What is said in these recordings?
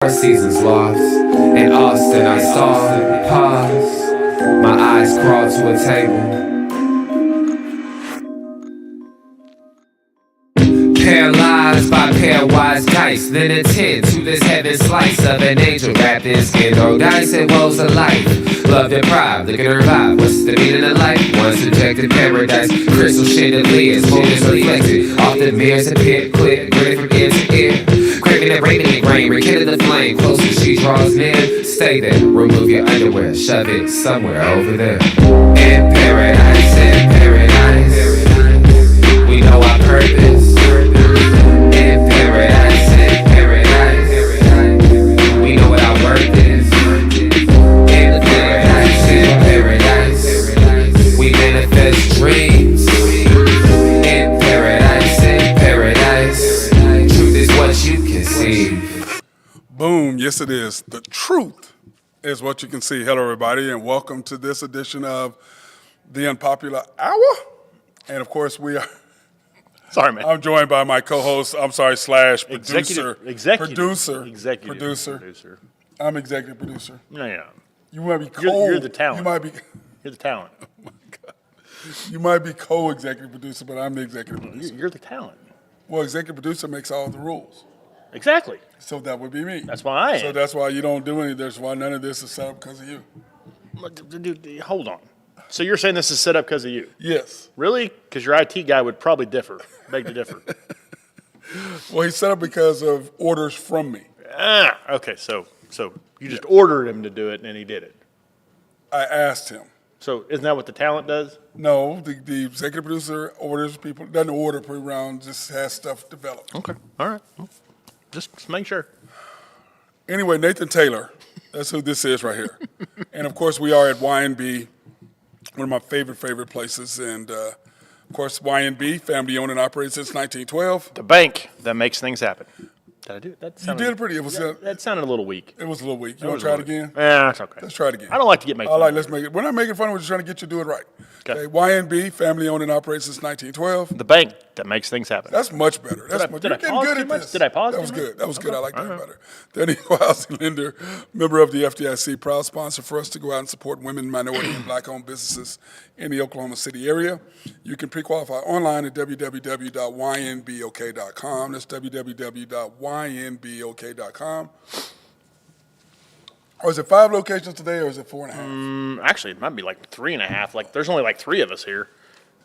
Our seasons lost. In Austin, I saw pause. My eyes crawled to a table. Paralyzed by pairwise dice, then attend to this heaven slice of an angel wrapped in skin. Throw dice and woes of life. Love deprived, looking to revive. What's the meaning of life? One subjective paradise. Crystal chandeliers, motives reflected off the mirrors and pit clip, grinning from ear to ear. Craving and raving in grain, rekindle the flame. Closer she draws near. Stay there, remove your underwear, shove it somewhere over there. In paradise, we know our purpose. In paradise, we know what our worth is. In paradise, we manifest dreams. In paradise, truth is what you can see. Boom, yes it is. The truth is what you can see. Hello everybody and welcome to this edition of the Unpopular Hour. And of course we are... Sorry, man. I'm joined by my co-host, slash producer. Producer. I'm executive producer. No. You might be co- You're the talent. You might be... You're the talent. Oh my God. You might be co-executive producer, but I'm the executive producer. You're the talent. Well, executive producer makes all the rules. Exactly. So that would be me. That's why I am. So that's why you don't do any. That's why none of this is set up because of you. Dude, hold on. So you're saying this is set up because of you? Yes. Really? Because your IT guy would probably beg to differ. Well, he's set up because of orders from me. Okay. So you just ordered him to do it, and he did it. I asked him. So isn't that what the talent does? No, the executive producer orders people, doesn't order per round, just has stuff developed. Okay. All right. Well, just make sure. Anyway, Nathan Taylor, that's who this is right here. And of course, we are at YNB, one of my favorite places. And of course, YNB, family owned and operated since 1912. The bank that makes things happen. Did I do it? You did it pretty. That sounded a little weak. It was a little weak. You want to try it again? Yeah, it's okay. Let's try it again. I don't like to get made fun of. Let's make it. We're not making fun. We're just trying to get you to do it right. Okay. YNB, family owned and operated since 1912. The bank that makes things happen. That's much better. That's Did I much. You're getting pause good too at much? this. Did I pause That was too much? good. That was good. I like that All right. better. Then equal housing lender, member of the FDIC, proud sponsor for us to go out and support women, minority, and black-owned businesses in the Oklahoma City area. You can pre-qualify online at www.ynbok.com. That's www.ynbok.com. Or is it 5 locations today, or is it 4.5? Actually, it might be like 3.5. Like, there's only like 3 of us here.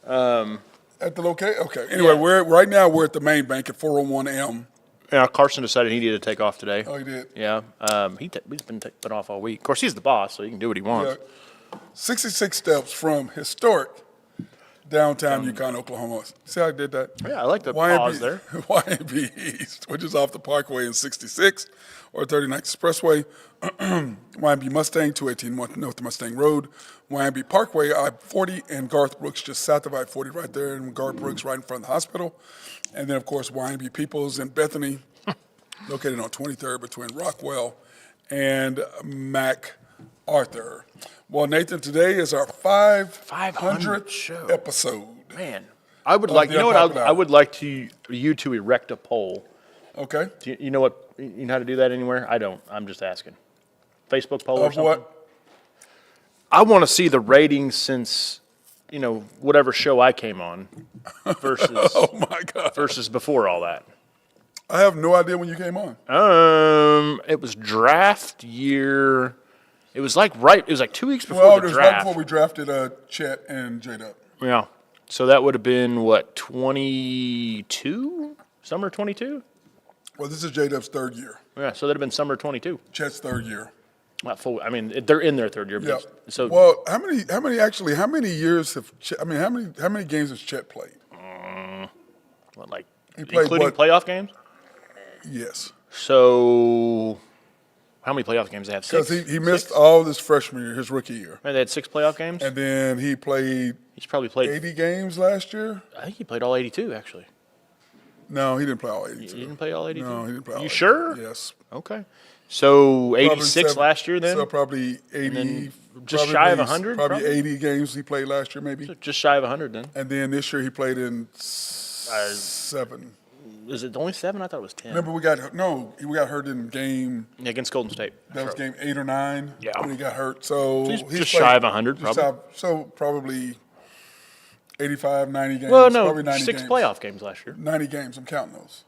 At the location? Okay. Anyway, right now we're at the main bank at 401M. Yeah, Carson decided he needed to take off today. Oh, he did? Yeah. He's been taking off all week. Of course, he's the boss, so he can do what he wants. 66 steps from historic downtown Yukon, Oklahoma. See how I did that? Yeah, I like the pause there. YNB East, which is off the Parkway in 66 or 39th Expressway. YNB Mustang, 218 North Mustang Road. YNB Parkway, I-40, and Garth Brooks just south of I-40 right there, and Garth Brooks right in front of the hospital. And then, of course, YNB Peoples in Bethany, located on 23rd between Rockwell and MacArthur. Well, Nathan, today is our 500th show. episode. Man, I would like, I would like you to erect a poll. Okay. Do you know how to do that anywhere? I don't. I'm just asking. Facebook poll or Of something? what? I want to see the ratings since, whatever show I came on versus Oh, my God. versus before all that. I have no idea when you came on. It was draft year. It was like 2 weeks before Well, the it was right draft. before we drafted Chet and J-Dub. Yeah. So that would have been what, 22? Summer 22? Well, this is J-Dub's third year. Yeah, so that'd have been summer 22. Chet's third year. Not full. I mean, they're in their third year. Yeah. So Well, how many years have Chet, how many games has Chet played? what, like He played including what? playoff games? Yes. So how many playoff games they have? Because 6? he missed 6? all his freshman year, his rookie year. They had 6 playoff games. And then he played He's probably played. 80 games last year. I think he played all 82 actually. No, he didn't play all You 82. didn't play all 82? No, he didn't play all You 82. sure? Yes. Okay. So Probably 86 last year then? So probably 80. then just probably shy of maybe- 100 Probably probably? 80 games he played last year, maybe. Just shy of 100 then. And then this year he played in 7. Is it only 7? I thought it was 10. Remember we got hurt in game. Yeah, against Golden State. That was game 8 or 9. Yeah. When he got hurt. So He's he's just played- shy of 100, probably. So probably 85, 90 games. Well, no, probably 90 6 games. playoff games last year. 90 games. I'm counting those.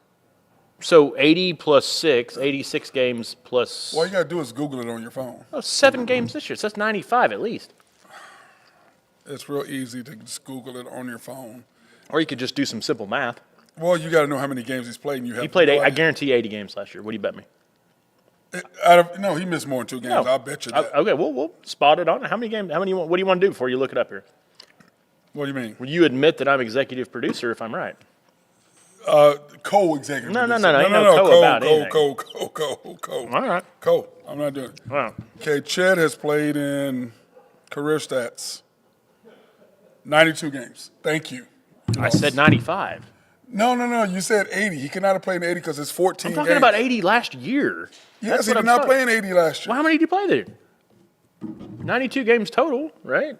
So 80 plus 6, 86 games plus All you got to do is Google it on your phone. 7 games this year. So that's 95 at least. It's real easy to just Google it on your phone. Or you could just do some simple math. Well, you got to know how many games he's played. And you have He played, no I idea. guarantee, 80 games last year. What do you bet me? No, he missed more than 2 games. No. I'll bet you that. Okay, we'll spot it on. How many games? What do you want to do before you look it up here? What do you mean? Will you admit that I'm executive producer if I'm right? Co-executive. No, producer. ain't no co about anything. Co. All right. Co. I'm not doing it. Wow. Okay, Chet has played in career stats 92 games. Thank you. I said 95. No. You said 80. He could not have played in 80 because it's 14 I'm talking games. about 80 last year. Yes, That's he what did I'm not talking- play in 80 last year. Well, how many did he play there? 92 games total, right?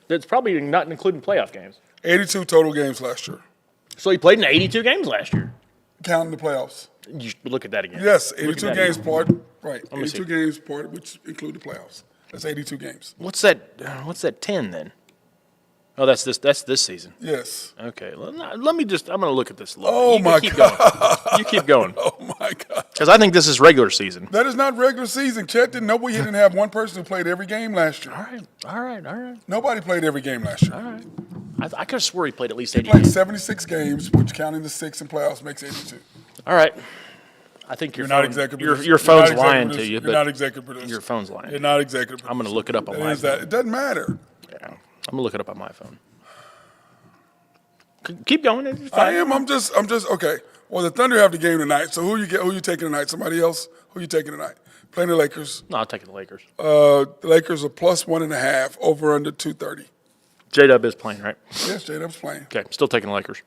That's probably not including playoff games. 82 total games last year, So he played in 82 games last year. counting the playoffs. You should look at that again. Yes, Look at 82 that games again. part. Right, me 82 see. games part, which include the playoffs. That's 82 games. What's that 10 then? Oh, that's this season. Yes. Okay, let me just. I'm going to look at this. Oh, my keep God. Going. You keep going. Oh my God. Because I think this is regular season. That is not regular season. Chet didn't know he didn't have one person who played every game last year. All right. Nobody played every game last year. I could have swore he played at least 80 Played games. 76 games, which counting the 6 in playoffs makes 82. All right. I think You're not executive producer. Your You're phone's not lying executive to you, producer. You're but not executive producer. your phone's lying. You're not executive producer. I'm going to look it up on That my is phone. that. It doesn't matter. Yeah, I'm going to look it up on my phone. Keep going. It's I fine. am. I'm just okay. Well, the Thunder have the game tonight. So who you taking tonight? Somebody else? Who you taking tonight? Playing the Lakers. No, I'm taking the Lakers. The Lakers are plus 1.5 over under 230. J-Dub is playing, right? Yes, J-Dub's playing. Okay, still taking the Lakers.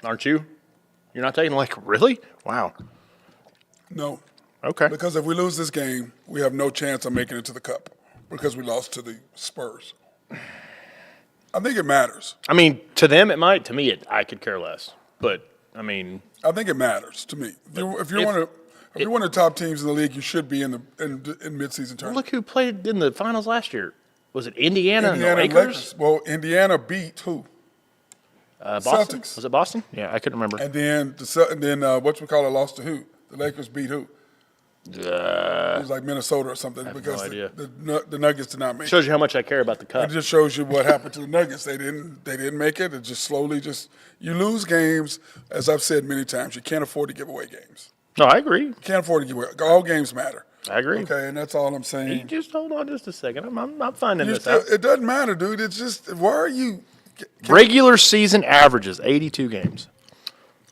Aren't you? You're not taking the Lakers? Really? Wow. No, Okay. because if we lose this game, we have no chance of making it to the Cup because we lost to the Spurs. I think it matters. I mean, to them it might. To me, I could care less. But I mean, I think it matters to me. If you're one of the top teams in the league, you should be in midseason tournament. look who played in the finals last year. Was it Indiana and the and Lakers? Well, Indiana beat who? Boston. Celtics. Was it Boston? Yeah, I couldn't remember. And then lost to who? The Lakers beat who? It was like Minnesota or something because no idea. the Nuggets did not make it. Shows you how much I care about the cup. It just shows you what happened to the Nuggets. They didn't make it. It just slowly you lose games. As I've said many times, you can't afford to give away games. No, I agree. You can't afford to give away. All games matter. I agree. Okay, and that's all I'm saying. You just hold on just a second. I'm finding this out. It doesn't matter, dude. It's just why are you? Regular season averages 82 games.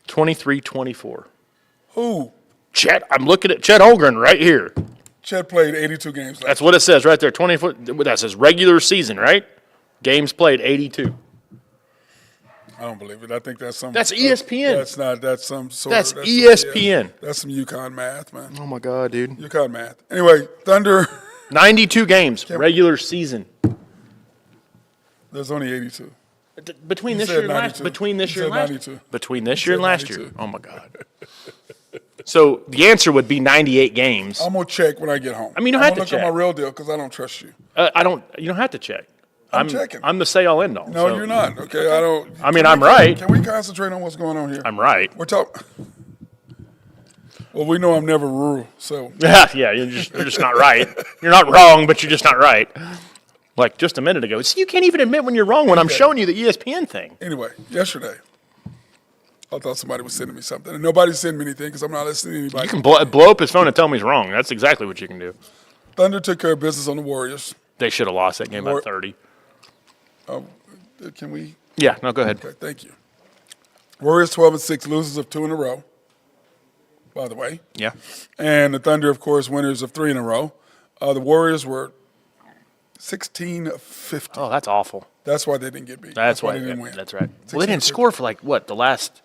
23-24. Who? Chet, I'm looking at Chet Holmgren right here. Chet played 82 games last That's what it says right there. 24. That says regular season, right? Games played 82. I don't believe it. I think that's some. That's ESPN. That's not. That's some sort. That's of, ESPN. That's some UConn math, man. Oh my God, dude. UConn math. Anyway, Thunder. 92 games regular season. There's only 82. Between You this said year and 92. between this You year and said last 92. between this You year and said last year. 92. Oh my God. So the answer would be 98 games. I'm gonna check when I get home. I mean, you don't I'm have to gonna check. look at my real deal because I don't trust you. I don't. You don't have to check. I'm checking. I'm the say all end all. No, so you're not. Okay, I don't. I mean, I'm right. Can we concentrate on what's going on here? I'm right. We're talking. Well, we know I'm never rural, so Yeah. You're just not right. You're not wrong, but you're just not right. Like just a minute ago. See, you can't even admit when you're wrong when I'm showing you the ESPN thing. anyway, yesterday, I thought somebody was sending me something, and nobody sent me anything because I'm not listening to anybody. You can blow up his phone and tell me he's wrong. That's exactly what you can do. Thunder took care of business on the Warriors. They should have lost that game by 30. Can we? Yeah, no, go ahead. Okay, thank you. Warriors 12-6, losers of 2 in a row. By the way, Yeah. and the Thunder, of course, winners of 3 in a row. The Warriors were 16-50. Oh, that's awful. That's why they didn't get beat. That's why they didn't win. That's right. Well, they didn't score for the last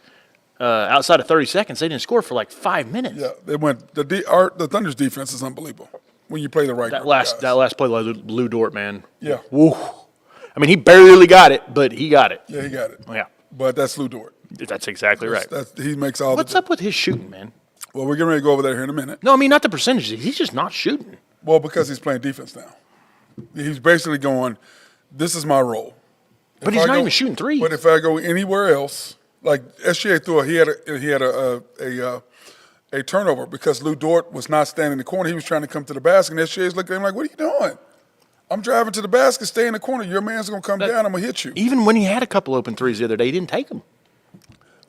outside of 30 seconds. They didn't score for 5 minutes. Yeah, they went. The Thunder's defense is unbelievable when you play the right. That group of last guys. play, Lou Dort, man. Yeah. Woo. I mean, he barely got it, but he got it. Yeah, he got it. Yeah. But that's Lou Dort. That's exactly right. He makes all What's up with his shooting, man? Well, we're getting ready to go over there here in a minute. No, I mean, not the percentages. He's just not shooting. Well, because he's playing defense now. He's basically going, this is my role. But he's not even shooting threes. But if I go anywhere else, like SGA threw he had a turnover because Lou Dort was not standing in the corner. He was trying to come to the basket, and SGA's looking at him like, what are you doing? I'm driving to the basket, stay in the corner. Your man's going to come down, I'm going to hit you. Even when he had a couple open threes the other day, he didn't take them.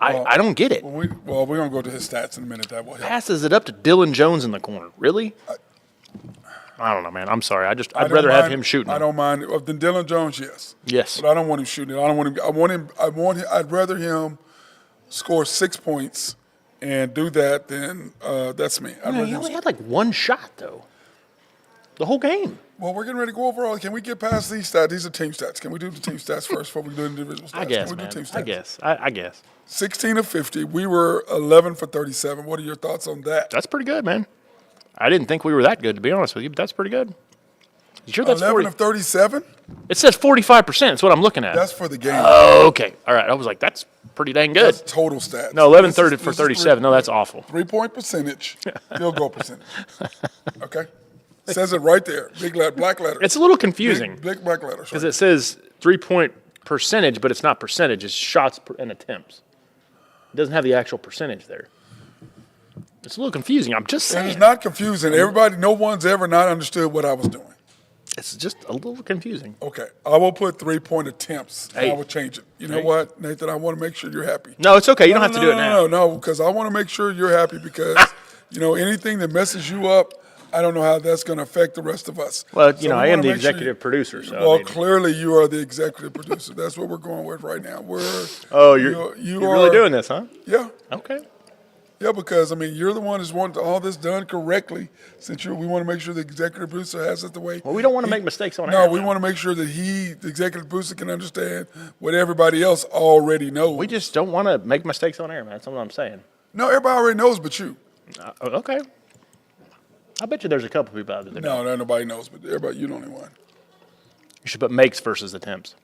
I don't get it. We're going to go to his stats in a minute. That will help. Passes it up to Dylan Jones in the corner. Really? I don't know, man. I'm sorry. I'd rather have him shooting. I don't mind. Than Dylan Jones, yes. Yes. But I don't want him shooting it. I don't want him. I'd rather him score 6 points and do that than that's me. He only had like one shot though. The whole game. Well, we're getting ready to go over all. Can we get past these stats? These are team stats. Can we do the team stats first before we do the individual stats? I guess, Can we man. do team stats? I guess. 16 of 50. We were 11 for 37. What are your thoughts on that? That's pretty good, man. I didn't think we were that good, to be honest with you, but that's pretty good. You sure that's 11 of 37? It says 45%. That's what I'm looking at. That's for the game. Oh, okay. All right. I was like, that's pretty dang good. That's total stats. No, 11 for 37. No, that's awful. 3-point percentage, field goal percentage. Okay? It says it right there. Big black letters. It's a little confusing. Big black letters. Because it says 3-point percentage, but it's not percentage. It's shots and attempts. It doesn't have the actual percentage there. It's a little confusing. I'm just saying. It's not confusing. No one's ever not understood what I was doing. It's just a little confusing. Okay. I will put 3-point attempts. Hey. I will change it. You know what, Nathan? I want to make sure you're happy. No, it's okay. You don't have to do it now. No, because I want to make sure you're happy because, anything that messes you up, I don't know how that's going to affect the rest of us. Well, So I am the executive producer. So well, clearly you are the executive producer. That's what we're going with right now. You're really doing this, huh? Yeah. Okay. Yeah, because, you're the one who's wanting all this done correctly since we want to make sure the executive producer has it the way. Well, we don't want to make mistakes on air. air. No, we want to make sure that the executive producer, can understand what everybody else already knows. We just don't want to make mistakes on air, man. That's what I'm saying. No, everybody already knows but you. Okay. I bet you there's a couple people out there that No, nobody knows, but everybody, you're the only one. You should put makes versus attempts.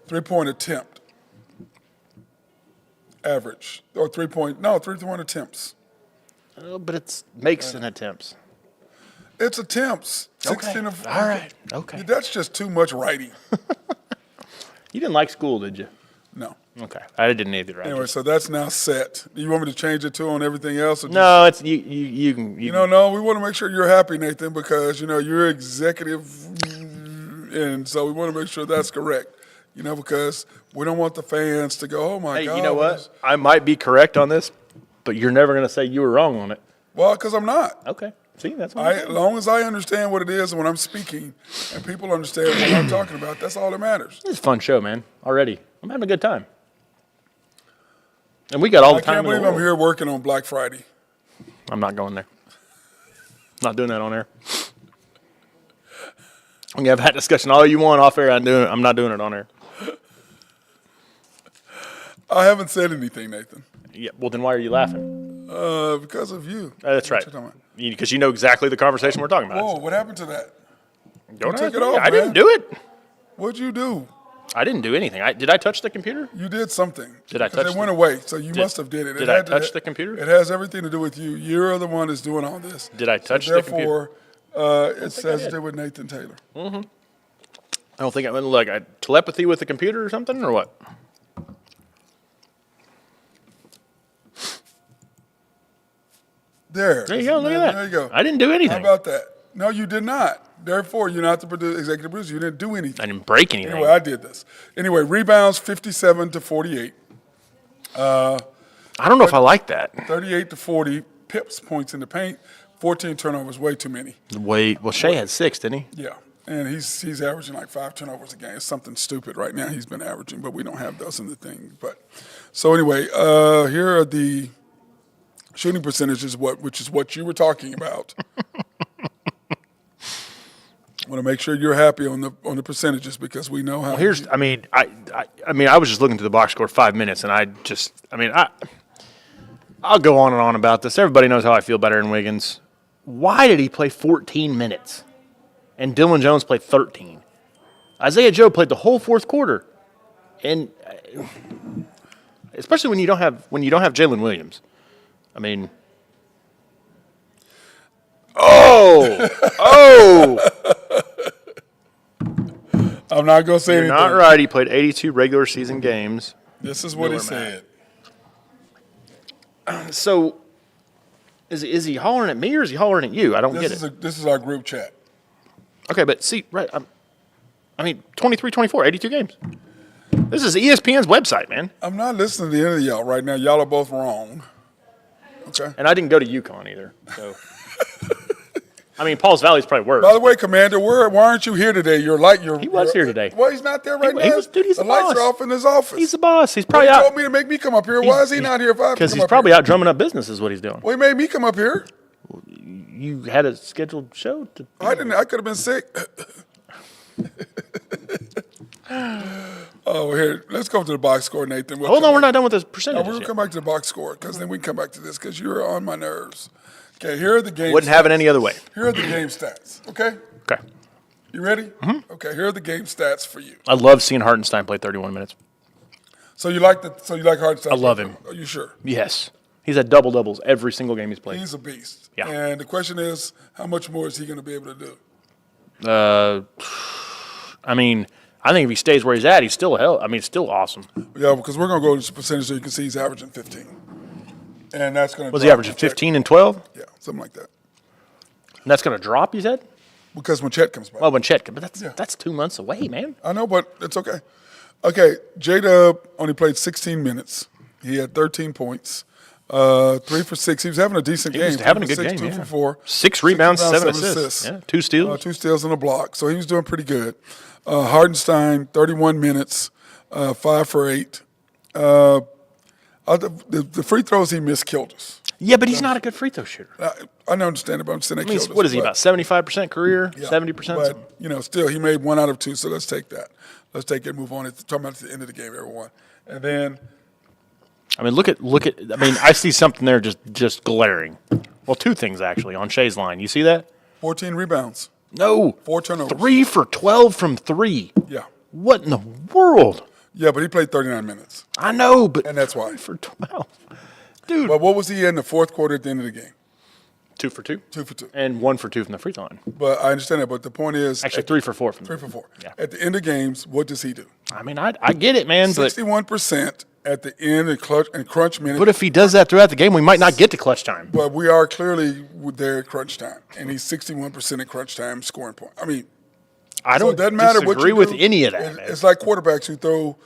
3-point attempt. Average. Or 3-point attempts. But it's makes and attempts. It's attempts. 16 of. All right. Okay. That's just too much writing. You didn't like school, did you? No. Okay. I didn't either. Anyway, so that's now set. Do you want me to change it to on everything else? Or no, it's you can. No, we want to make sure you're happy, Nathan, because, you're executive, and so we want to make sure that's correct. Because we don't want the fans to go, oh, my God. Hey, you know what? I might be correct on this, but you're never going to say you were wrong on it. Well, because I'm not. Okay. See, that's what as long as I understand what it is when I'm speaking and people understand what I'm talking about, that's all that matters. It's a fun show, man, already. I'm having a good time. And we got all the time in the world. I can't believe I'm here working on Black Friday. I'm not going there. Not doing that on air. We can have that discussion all you want off air. I'm not doing it on air. I haven't said anything, Nathan. Yeah. Well, then why are you laughing? Because of you. That's right. Because you know exactly the conversation we're talking about. Whoa, what happened to that? Don't take it off, I man. didn't do it. What'd you do? I didn't do anything. Did I touch the computer? You did something. Did I touch it? It went away, so you must have did it. Did I touch the computer? It has everything to do with you. You're the one that's doing all this. Did I touch the computer? Therefore, it has to do with Nathan Taylor. Mm-hmm. I don't think I like telepathy with the computer or something, or what? There you go. Look at that. There you go. I didn't do anything. How about that? No, you did not. Therefore, you're not the executive producer. You didn't do anything. I didn't break anything. Anyway, I did this. Anyway, rebounds 57 to 48. I don't know if I like that. 38 to 40 pips, points in the paint. 14 turnovers, way too many. Well, Shea had 6, didn't he? Yeah, and he's averaging like 5 turnovers a game. It's something stupid right now. He's been averaging, but we don't have those in the thing. But so anyway, here are the shooting percentages, which is what you were talking about. I want to make sure you're happy on the percentages because we know how. Well, I was just looking through the box score 5 minutes, and I'll go on and on about this. Everybody knows how I feel about Aaron Wiggins. Why did he play 14 minutes? And Dylan Jones played 13. Isaiah Joe played the whole fourth quarter. And especially when you don't have Jalen Williams. I mean, oh, I'm not going to say you're anything. not right. He played 82 regular season games. This is what he said. So, is he hollering at me or is he hollering at you? I don't get it. This is our group chat. Okay, but see, right, I mean, 23-24, 82 games. This is ESPN's website, man. I'm not listening to any of y'all right now. Y'all are both wrong. Okay. And I didn't go to UConn either. So, I mean, Paul's Valley's probably worse. By the way, Commander, why aren't you here today? He was here today. Well, he's not there right now. He's the the lights boss. are off in his office. He's the boss. He's Well, probably he out. told me to make me come up here. Why is he not here if I have to Because come he's up probably here? out drumming up business is what he's doing. Well, he made me come up here. You had a scheduled show to. I didn't. I could have been sick. Oh, here. Let's go to the box score, Nathan. Hold on, we're not done with the No, percentages we're going to yet. come back to the box score because then we can come back to this because you're on my nerves. Okay, here are the game Wouldn't stats. have it any other way. Here are the game stats, okay? Okay. You ready? Mm-hmm. Okay, here are the game stats for you. I love seeing Hartenstein play 31 minutes. So you like Hartenstein? I love him. Are you sure? Yes. He's had double-doubles every single game he's played. He's a beast. Yeah. And the question is, how much more is he going to be able to do? I mean, I think if he stays where he's at, he's still still awesome. Yeah, because we're going to go to the percentage so you can see he's averaging 15. And that's going to Was he averaging 15 and 12? Yeah, something like that. And that's going to drop, you said? Because when Chet comes back. Well, when Chet comes, but Yeah. that's 2 months away, man. I know, but it's okay. Okay, J-Dub only played 16 minutes. He had 13 points, 3 for 6. He was having a decent game. He was having a good 3 for 6, game, 2 yeah. for 4. 6 rebounds, 7 assists. Yeah, 2 steals. 2 steals and a block. So he was doing pretty good. Hardenstein, 31 minutes, 5 for 8. The free throws he missed killed us. Yeah, but he's not a good free throw shooter. I don't understand it, but I'm saying they I mean, killed us. what is he, but- about 75% career, Yeah, 70%? But, still, he made 1 out of 2, so let's take that. Let's take it and move on. It's talking about at the end of the game, everyone. And then I mean, look at. I mean, I see something there just glaring. Well, 2 things, actually, on Shea's line. You see that? 14 rebounds, No. 4 turnovers. 3 for 12 from 3. Yeah. What in the world? Yeah, but he played 39 minutes. I know, but And that's why. 3 for 12. Dude. But what was he in the fourth quarter at the end of the game? 2 for 2. 2 for 2. And 1 for 2 from the free throw line. But I understand that. But the point is, Actually, 3 for 4 from 3 for 4. Yeah. At the end of games, what does he do? I mean, I get it, man, but 61% at the end and crunch minute. if he does that throughout the game, we might not get to clutch time. But we are clearly there at crunch time, and he's 61% at crunch time scoring point. I mean, I so don't it doesn't matter what disagree you with do. any of that, man. It's like quarterbacks who throw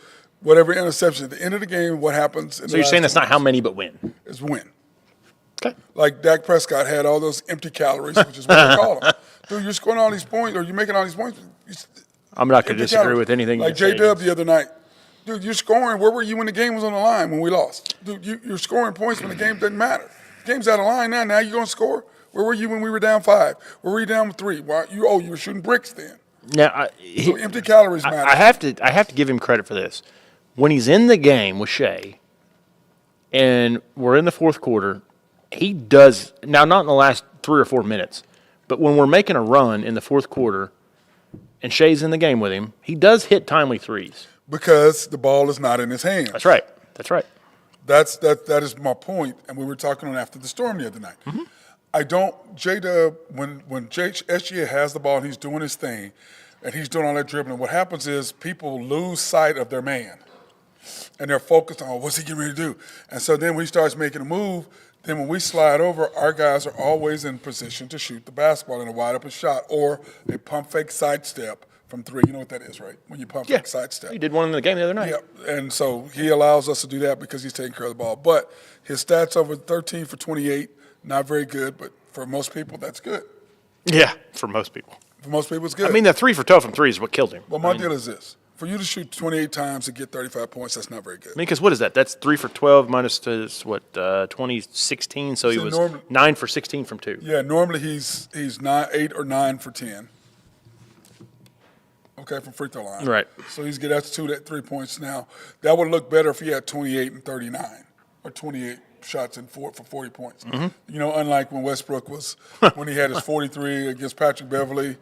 whatever interception at the end of the game. What happens? So you're saying that's not how many but win? It's win. Okay. Like Dak Prescott had all those empty calories, which is what they call them. Dude, you're scoring all these points, or you're making all these points. I'm not going empty to disagree calories. with anything Like you say. J-Dub the other night. Dude, you're scoring. Where were you when the game was on the line when we lost? Dude, you're scoring points when the game doesn't matter. The game's out of line now. Now you're going to score? Where were you when we were down 5? Where were you down 3? Why, you were shooting bricks then. Now, So empty calories matter. I have to give him credit for this. When he's in the game with Shea, and we're in the fourth quarter, he does now not in the last 3 or 4 minutes, but when we're making a run in the fourth quarter, and Shea's in the game with him, he does hit timely threes. Because the ball is not in his hands. That's right. That's right. That is my point, and we were talking on After the Storm the other night. Mm-hmm. I don't J-Dub when SGA has the ball and he's doing his thing, and he's doing all that dribbling. What happens is people lose sight of their man, and they're focused on what's he getting ready to do. And so then when he starts making a move, then when we slide over, our guys are always in position to shoot the basketball in a wide open shot or a pump fake sidestep from 3. You know what that is, right? When you pump fake sidestep. He did one in the game the other night. Yeah, and so he allows us to do that because he's taking care of the ball. But his stats over 13 for 28, not very good, but for most people, that's good. Yeah, for most people. For most people, it's good. I mean, the 3 for 12 from 3 is what killed him. well, my deal is this. For you to shoot 28 times and get 35 points, that's not very good. I mean, because what is that? That's 3 for 12 minus 2016. So he So was normally- 9 for 16 from 2. Yeah, normally he's 8 or 9 for 10. Okay, from free throw line. Right. So he's that's 3 points now. That would look better if he had 28 and 39 or 28 shots for 40 points. Mm-hmm. Unlike when Westbrook when he had his 43 against Patrick Beverly,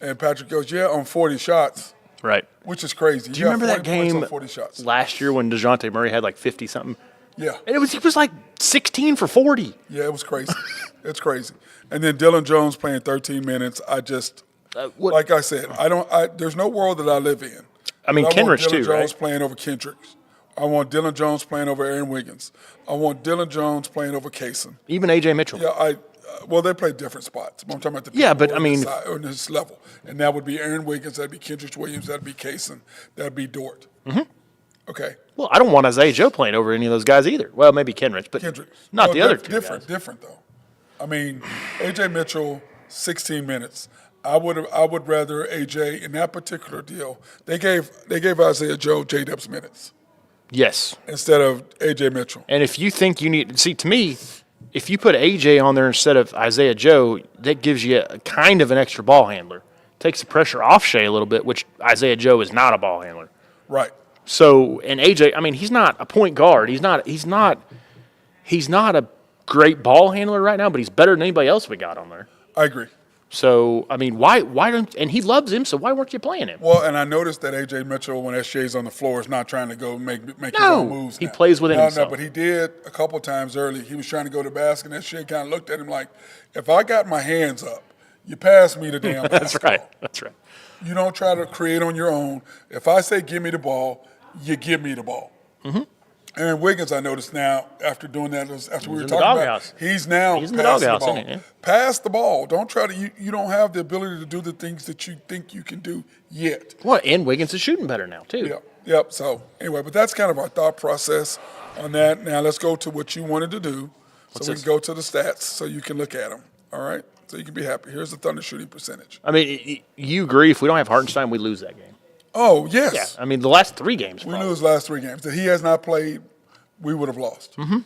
and Patrick goes, on 40 shots. Right. which is crazy. Do you remember that 40 points game on 40 shots. last year when DeJounte Murray had like 50-something? Yeah. And he was like 16 for 40. Yeah, it was crazy. It's crazy. And then Dylan Jones playing 13 minutes. I just, like I said, there's no world that I live in. I mean, Kenrich Dylan too, Jones right? playing over Kendricks. I want Dylan Jones playing over Aaron Wiggins. I want Dylan Jones playing over Kaysen. Even A.J. Mitchell. Yeah, well, they play different spots. I'm talking about the Yeah, people but, on I mean- this side, on this level. And that would be Aaron Wiggins, that'd be Kendrick Williams, that'd be Kaysen, that'd be Dort. Mm-hmm. Okay. Well, I don't want Isaiah Joe playing over any of those guys either. Well, maybe Kenrich, but Kendrick. not No, the other two Different though. I mean, A.J. Mitchell, 16 minutes. I would rather A.J. in that particular deal. They gave Isaiah Joe J-Dub's minutes Yes. instead of A.J. Mitchell. And if you think you need, see, to me, if you put AJ on there instead of Isaiah Joe, that gives you a kind of an extra ball handler. Takes the pressure off Shea a little bit, which Isaiah Joe is not a ball handler. Right. So, and AJ, I mean, he's not a point guard. He's not a great ball handler right now, but he's better than anybody else we got on there. I agree. So, I mean, why don't, and he loves him, so why weren't you playing him? Well, and I noticed that A.J. Mitchell, when SJ's on the floor, is not trying to go make his own moves. He now. plays within No, himself. but he did a couple times early. He was trying to go to the basket, and SJ kind of looked at him like, if I got my hands up, you pass me the damn That's basketball. right. That's right. You don't try to create on your own. If I say give me the ball, you give me the ball. Mm-hmm. Aaron Wiggins, I noticed now, after doing that, after we were in the talking about, doghouse. he's now He's in the passing the doghouse, ball. isn't he? Yeah. Pass the ball. Don't try to. You don't have the ability to do the things that you think you can do yet. Well, and Wiggins is shooting better now, too. Yep. So anyway, but that's kind of our thought process on that. Now let's go to what you wanted to do, so we can go to the stats, so you can look at them. All right, so you can be happy. Here's the Thunder shooting percentage. I mean, you agree if we don't have Hartenstein, we lose that game. Oh yes. Yeah. I mean, the last 3 games. We probably. lose last 3 games that he has not played. We would have lost. Mm-hmm.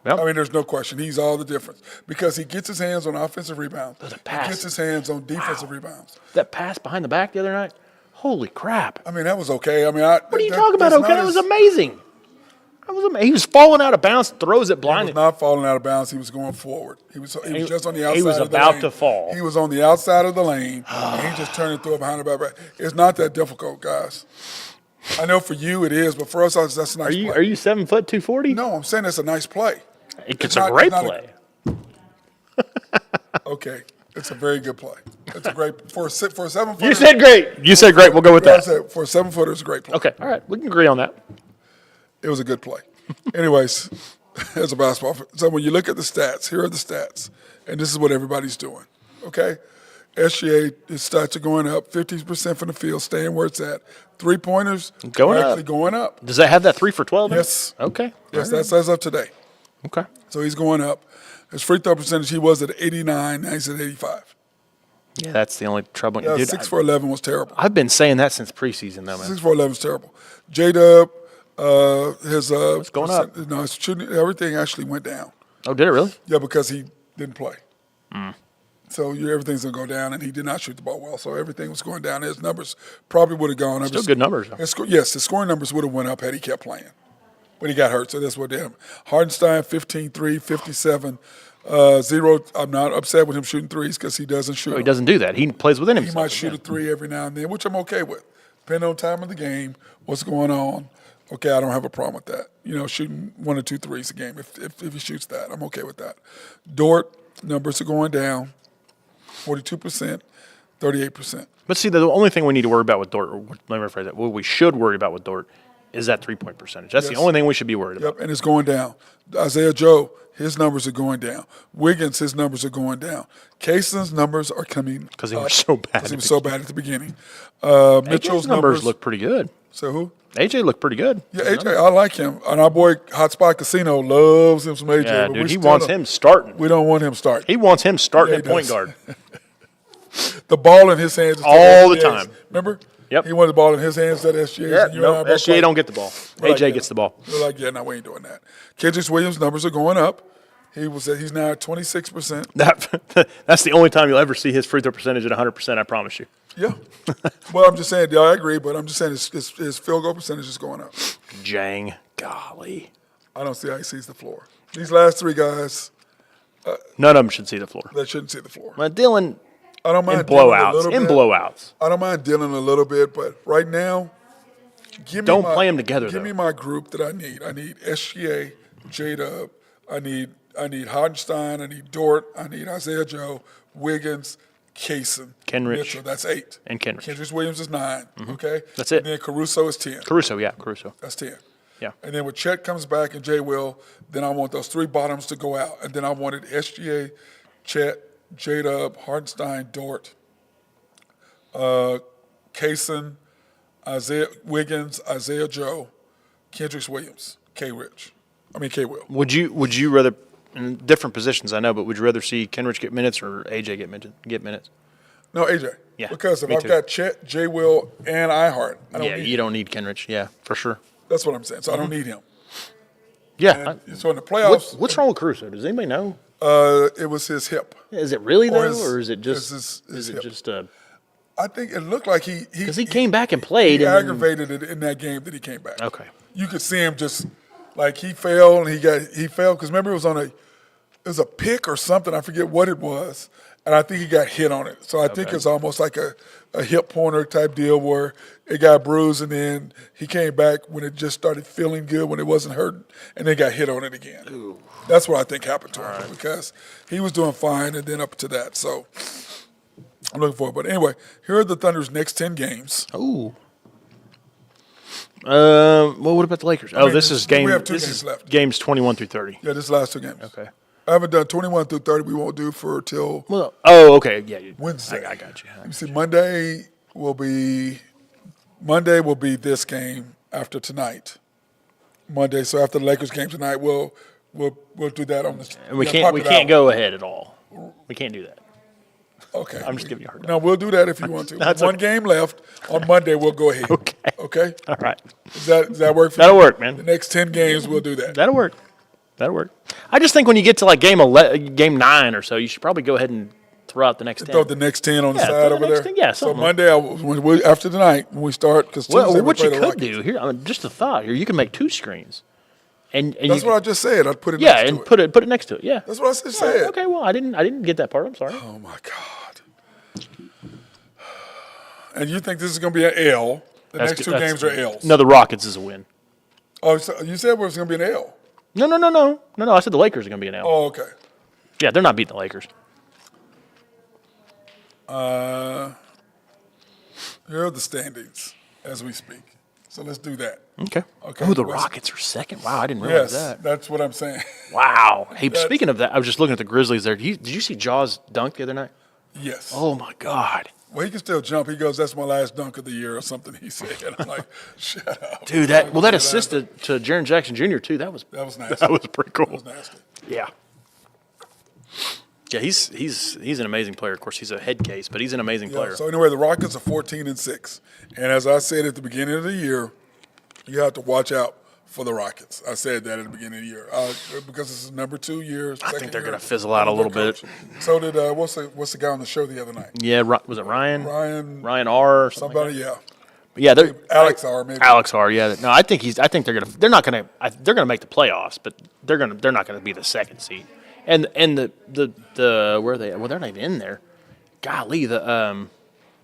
Yep. I mean, there's no question. He's all the difference because he gets his hands on offensive rebounds. The He pass. gets his hands on defensive rebounds. That pass behind the back the other night, holy crap. I mean, that was okay. I mean, What are you talking about, okay? That was amazing. He was falling out of bounds, throws it He blind. was not falling out of bounds. He was going forward. He was just on the outside. He was of the about lane. to fall. He was on the outside of the lane, and he just turned it through it behind the back. It's not that difficult, guys. I know for you it is, but for us, that's a nice play. Are you 7 foot 240? No, I'm saying it's a nice play. It's a great play. Okay, it's a very good play. It's a great for a 7-footer. You said great. You said great. We'll go with Yeah, I that. said for a 7-footer, it's a great play. Okay. All right. We can agree on that. It was a good play. Anyways, as a basketball. So when you look at the stats, here are the stats, and this is what everybody's doing. Okay, SGA, his stats are going up. 50% from the field, staying where it's at. 3-pointers Going are up. actually going up. Does that have that 3 for 12? in it? Yes. Okay. Yes, that's as of today. Okay. So he's going up. His free throw percentage, he was at 89. Now he's at 85. Yeah, that's the only trouble. Yeah, Dude, 6 for 11 was terrible. I've been saying that since preseason, though, man. 6 for 11 is terrible. J-Dub, his It's going up. No, his shooting, everything actually went down. Oh, did it really? Yeah, because he didn't play. So everything's going to go down, and he did not shoot the ball well. So everything was going down. His numbers probably would have gone up. Still good numbers, though. Yes, his scoring numbers would have went up had he kept playing. But he got hurt, so that's what did him. Hardenstein, 15-3, 57, 0. I'm not upset with him shooting threes because he doesn't shoot No, he them. doesn't do that. He plays within He himself. might shoot a 3 every now and then, which I'm okay with. Depending on time of the game, what's going on. Okay, I don't have a problem with that. You know, shooting 1 or 2 threes a game. If he shoots that, I'm okay with that. Dort, numbers are going down. 42%, 38%. But see, the only thing we need to worry about with Dort, or let me rephrase that, what we should worry about with Dort is that 3-point percentage. That's the Yes. only thing we should be worried about. Yep, and it's going down. Isaiah Joe, his numbers are going down. Wiggins, his numbers are going down. Kaysen's numbers are coming Because he was so bad. because he was so bad at the beginning. AJ's Mitchell's numbers look pretty good. So who? AJ looked pretty good. Yeah, AJ, I like him. And our boy Hotspot Casino loves him some AJ. Yeah, but dude, we he still wants don't- him starting. We don't want him starting. He wants him starting Yeah, at he point does. guard. The ball in his hands is All the SGA's. time. Remember? Yep. He wanted the ball in his hands at SGA. Yeah, and you and I no, both SGA like- don't get the ball. We're like, AJ yeah. gets the ball. We're like, yeah, no, we ain't doing that. Kendrick Williams' numbers are going up. He's now at 26%. That's the only time you'll ever see his free throw percentage at 100%, I promise you. Yeah. Well, I'm just saying, yeah, I agree, but I'm just saying his field goal percentage is going up. Jang. Golly. I don't see how he sees the floor. These last 3 guys, None of them should see the floor. they shouldn't see the floor. Well, Dylan, I don't mind In dealing a blowouts. little In bit. blowouts. I don't mind dealing a little bit, but right now, Don't play 'em together, Give though. me my group that I need. I need SGA, J-Dub. I need Hardenstein. I need Dort. I need Isaiah Joe, Wiggins, Kaysen, Kenrich. Mitchell. That's 8. And Kenrich. Kendrick Williams is 9. Okay, That's it. And then Caruso is 10. Caruso, yeah, Caruso. That's 10. Yeah. And then when Chet comes back and Jay Will, then I want those 3 bottoms to go out. And then I wanted SGA, Chet, J-Dub, Hardenstein, Dort, Kaysen, Wiggins, Isaiah Joe, Kendrick Williams, K-Will. Would you rather, in different positions, I know, but would you rather see Kenrich get minutes or AJ get minutes? No, AJ. Yeah, Because if me I've too. got Chet, J. Will, and Ihart, I don't Yeah, need you him. don't need Kenrich. Yeah, for sure. That's what I'm saying. So I don't need him. Yeah. And so in the playoffs, What's wrong with Caruso? Does anybody know? it was his hip. Is it really though, his- or is it just his hip. just I think it looked like because he came back and played He and then- aggravated it in that game that he came back. Okay. You could see him just like he fell and he fell because remember it was a pick or something. I forget what it was, and I think he got hit on it. So I think it's almost like a hip pointer type deal where it got bruised and then he came back when it just started feeling good when it wasn't hurting and then got hit on it again. Ooh. That's what I think happened to him because he was doing fine and then up to that. So I'm looking forward. But anyway, here are the Thunder's next 10 games. Oh. Well, what about the Lakers? mean, This is we game. have 2 This games is left. games 21 through 30. Yeah, this is the last 2 games. Okay. I haven't done 21 through 30. We won't do for till Well, okay. Yeah. Wednesday. I got you. Let me see. Monday will be this game after tonight. Monday. So after the Lakers game tonight, we'll do that on the. And we yeah, can't pop it out. go ahead at all. We can't do that. Okay. I'm just giving you a hard time. No, we'll do that if you want to. That's One okay. game left on Monday. We'll go ahead. Okay. Okay. All right. Does that work for That'll you? work, man. The next 10 games, we'll do that. That'll work. I just think when you get to like game 9 or so, you should probably go ahead and throw out the next 10. Throw the next 10 on the Yeah, side throw the over next there. 10, yeah, So something. Monday, after tonight, when we start, because Tuesday Well, we what play you the could Rockets. do here, just a thought here, you can make 2 screens, and That's you, what I just said. I'd put it yeah, next and to it. put it next to it. Yeah. That's what I just said. Okay. Well, I didn't get that part. I'm sorry. Oh my God! And you think this is going to be an L? The next 2 games are L's. No, the Rockets is a win. Oh, so you said it was going to be an L. No. I said the Lakers are going to be an L. Oh, okay. Yeah, they're not beating the Lakers. Here are the standings as we speak. So let's do that. Okay. Okay. Oh, the Let's- Rockets are second. Wow, I didn't realize Yes, that. that's what I'm saying. Wow. Hey, speaking of that, I was just looking at the Grizzlies there. Did you see Jaws dunk the other night? Yes. Oh my God. Well, he can still jump. He goes, "That's my last dunk of the year," or something. He said. I'm like, "Shut up, Dude, that assist to Jaren Jackson Jr. too. That was nasty. That was pretty cool. That was nasty." Yeah. Yeah, he's an amazing player. Of course, he's a head case, but he's an amazing Yeah, player. so anyway, the Rockets are 14-6, and as I said at the beginning of the year, you have to watch out for the Rockets. I said that at the beginning of the year because this is number 2 year. I think they're going to fizzle out a little bit. So did what's the guy on the show the other night? Yeah, was it Ryan? Ryan R. Or something somebody, like that? yeah. Yeah, they're Alex R. Maybe. Alex R. Yeah, no, I think they're not going to. They're going to make the playoffs, but they're not going to be the second seed. And the where are they? Well, they're not even in there. Golly, the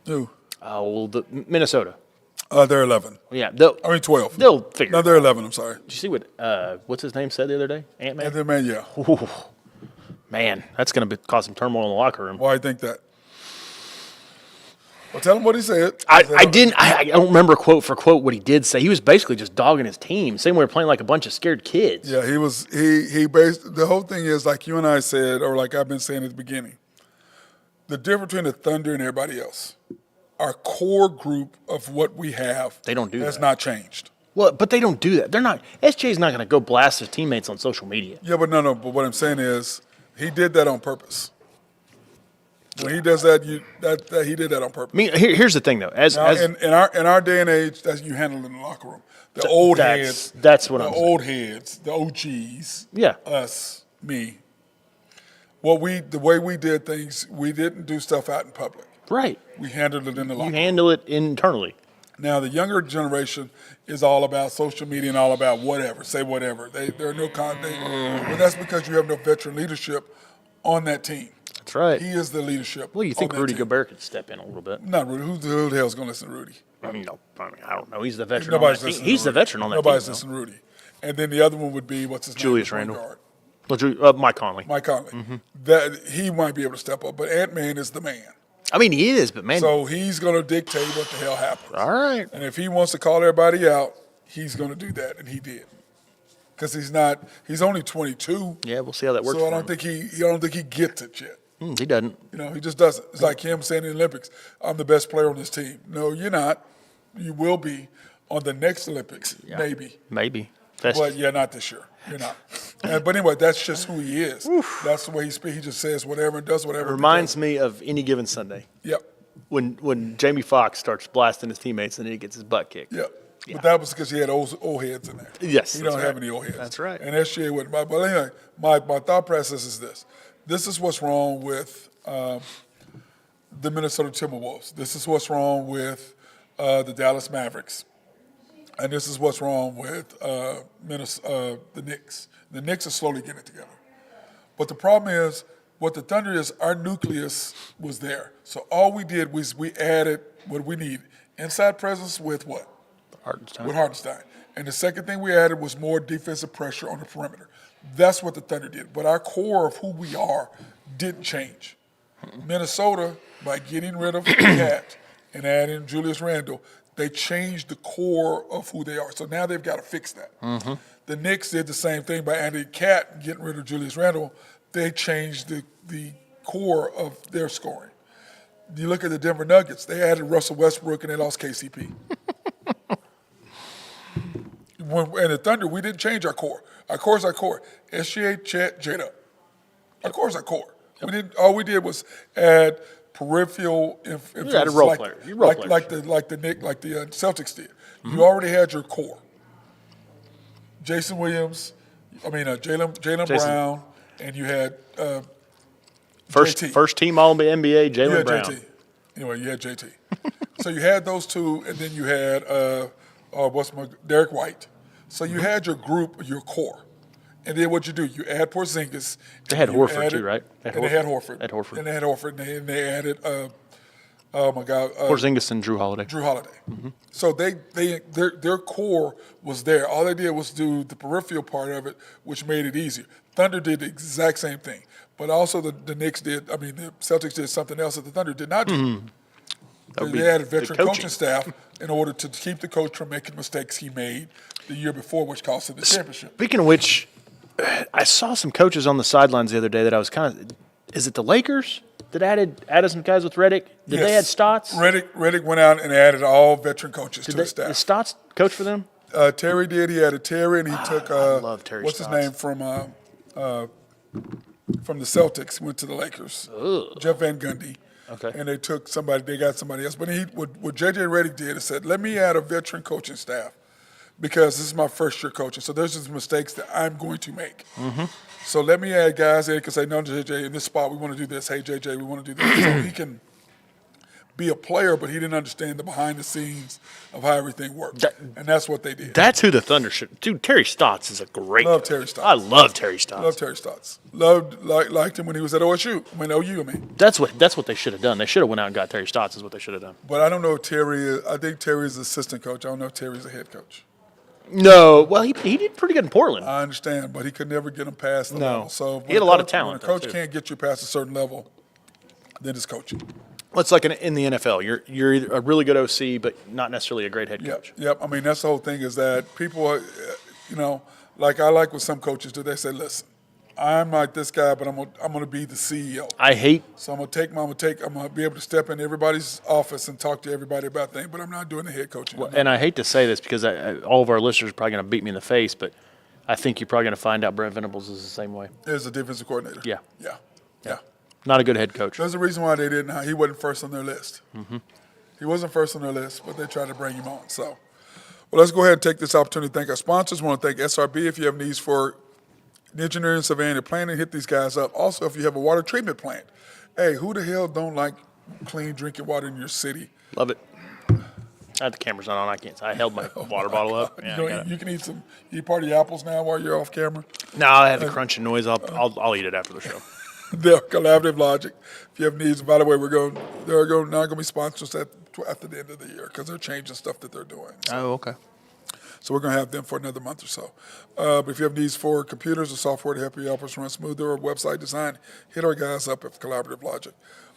Who? the Minnesota. They're 11. Yeah, 12. they'll figure. No, it out. they're 11. I'm sorry. Did you see what what's his name said the other day? Ant-Man. And then, man, yeah. Ooh, man, that's going to cause some turmoil in the locker room. Why do you think that? Well, tell him what he said. I don't remember quote for quote what he did say. He was basically just dogging his team, saying we were playing like a bunch of scared kids. Yeah, he was. He based the whole thing is like you and I said, or like I've been saying at the beginning. The difference between the Thunder and everybody else, our core group of what we have, They don't do has that. not changed. Well, but they don't do that. They're not. SJ's not going to go blast his teammates on social media. Yeah, but no. But what I'm saying is, he did that on purpose. When he does that, he did that on purpose. I mean, here's the thing though. Now, in our day and age, that's you handle it in the locker room. The old heads. That's what the I'm saying. old heads, the OGs. Yeah. Us, me. The way we did things, we didn't do stuff out in public. Right. We handled it in the You locker room. handle it internally. Now the younger generation is all about social media and all about whatever, say whatever. There are no but that's because you have no veteran leadership on that team. That's right. He is the leadership. Well, you think on that Rudy team. Gobert could step in a little bit? Not Rudy. Who the hell's going to listen to Rudy? I mean, I don't know. He's the veteran Nobody's on that listening team. to He's the Rudy. veteran on that Nobody's team. listening to Rudy. And then the other one would be, what's his name? Julius The point Randle. guard. Well, Mike Conley. Mike Conley. That he might be able to step up, but Ant-Man is the man. I mean, he is, but man. So he's going to dictate what the hell happens. All right. And if he wants to call everybody out, he's going to do that, and he did. Because he's only 22. Yeah, we'll see how that works. So for I him. don't think he gets it yet. He doesn't. He just doesn't. It's like him saying in the Olympics, I'm the best player on this team. No, you're not. You will be on the next Olympics, maybe. Maybe. But yeah, not this year. You're not. But anyway, that's just who he is. That's the way he speaks. He just says whatever and does whatever. Reminds me of Any Given Sunday. Yep. When Jamie Foxx starts blasting his teammates and he gets his butt kicked. Yep. Yeah. But that was because he had old heads in there. Yes. He don't have any old heads. That's right. And SGA wouldn't. But anyway, my thought process is this. This is what's wrong with the Minnesota Timberwolves. This is what's wrong with the Dallas Mavericks. And this is what's wrong with the Knicks. The Knicks are slowly getting it together. But the problem is, what the Thunder is, our nucleus was there. So all we did was we added what we need. Inside presence with what? Hartenstein. With Hartenstein. And the second thing we added was more defensive pressure on the perimeter. That's what the Thunder did. But our core of who we are didn't change. Minnesota, by getting rid of Cat and adding Julius Randle, they changed the core of who they are. So now they've got to fix that. The Knicks did the same thing by adding Cat and getting rid of Julius Randle. They changed the core of their scoring. You look at the Denver Nuggets, they added Russell Westbrook and they lost KCP. And the Thunder, we didn't change our core. Our core is our core. SGA, Chet, J-Dub. Our core is our core. All we did was add peripheral influence. You added role players. Like the Celtics did. You already had your core. Jaylen Brown, and you had JT. First team All NBA, You Jaylen had Brown. JT. Anyway, you had JT. So you had those two, and then you had Derek White. So you had your group, your core. And then what you do, you add Porzingis. They had Horford too, right? They had Horford. And they added, Porzingis and Drew Holiday. So their core was there. All they did was do the peripheral part of it, which made it easier. Thunder did the exact same thing. But also the Celtics did something else that the Thunder did not do. They added veteran coaching staff in order to keep the coach from making mistakes he made the year before, which cost him the championship. Speaking of which, I saw some coaches on the sidelines the other day that I was is it the Lakers that added some guys with Redick? Did they add Stotts? Redick went out and added all veteran coaches to the staff. Did Stotts coach for them? Terry did. He added Terry, and he took I love Terry what's Stotts. his name from the Celtics, went to the Lakers. Jeff Van Gundy. Okay. And they got somebody else. But what J.J. Redick did is said, let me add a veteran coaching staff because this is my first year coaching. So there's just mistakes that I'm going to make. So let me add guys that can say, no, J.J., in this spot we want to do this. Hey, J.J., we want to do this. So he can be a player, but he didn't understand the behind the scenes of how everything worked. And that's what they did. That's who the Thunder should. Dude, Terry Stotts is a great Love coach. Terry Stotts. I love Terry Stotts. Love Terry Stotts. Liked him when he was at OSU. OU. That's what they should have done. They should have went out and got Terry Stotts is what they should have done. But I don't know if Terry is. I think Terry's assistant coach. I don't know if Terry's a head coach. No, well, he did pretty good in Portland. I understand, but he could never get him past the level. So he had a lot of talent. When a coach can't get you past a certain level, then it's coaching. Well, it's like in the NFL. You're either a really good OC, but not necessarily a great head coach. Yep. I mean, that's the whole thing is that people are, like I like what some coaches do. They say, listen, I'm like this guy, but I'm gonna be the CEO. So I'm gonna be able to step in everybody's office and talk to everybody about things, but I'm not doing the head coaching. Well, and I hate to say this because all of our listeners are probably going to beat me in the face, but I think you're probably going to find out Brent Venables is the same way. As a defensive coordinator. Yeah. Yeah. Not a good head coach. There's a reason why they didn't. He wasn't first on their list. He wasn't first on their list, but they tried to bring him on. So, well, let's go ahead and take this opportunity to thank our sponsors. I want to thank SRB. If you have needs for engineering, surveying, and planning, hit these guys up. Also, if you have a water treatment plant, hey, who the hell don't like clean drinking water in your city? Love it. The camera's not on. I can't. I held my water bottle up. Yeah, you can eat some. You part of your apples now while you're off camera. No, I have the crunching noise. I'll eat it after the show. They're Collaborative Logic. If you have needs, by the way, they're not going to be sponsors after the end of the year because they're changing stuff that they're doing. Oh, okay. So we're going to have them for another month or so. But if you have needs for computers or software to help your helpers run smoother or website design, hit our guys up at Collaborative Logic.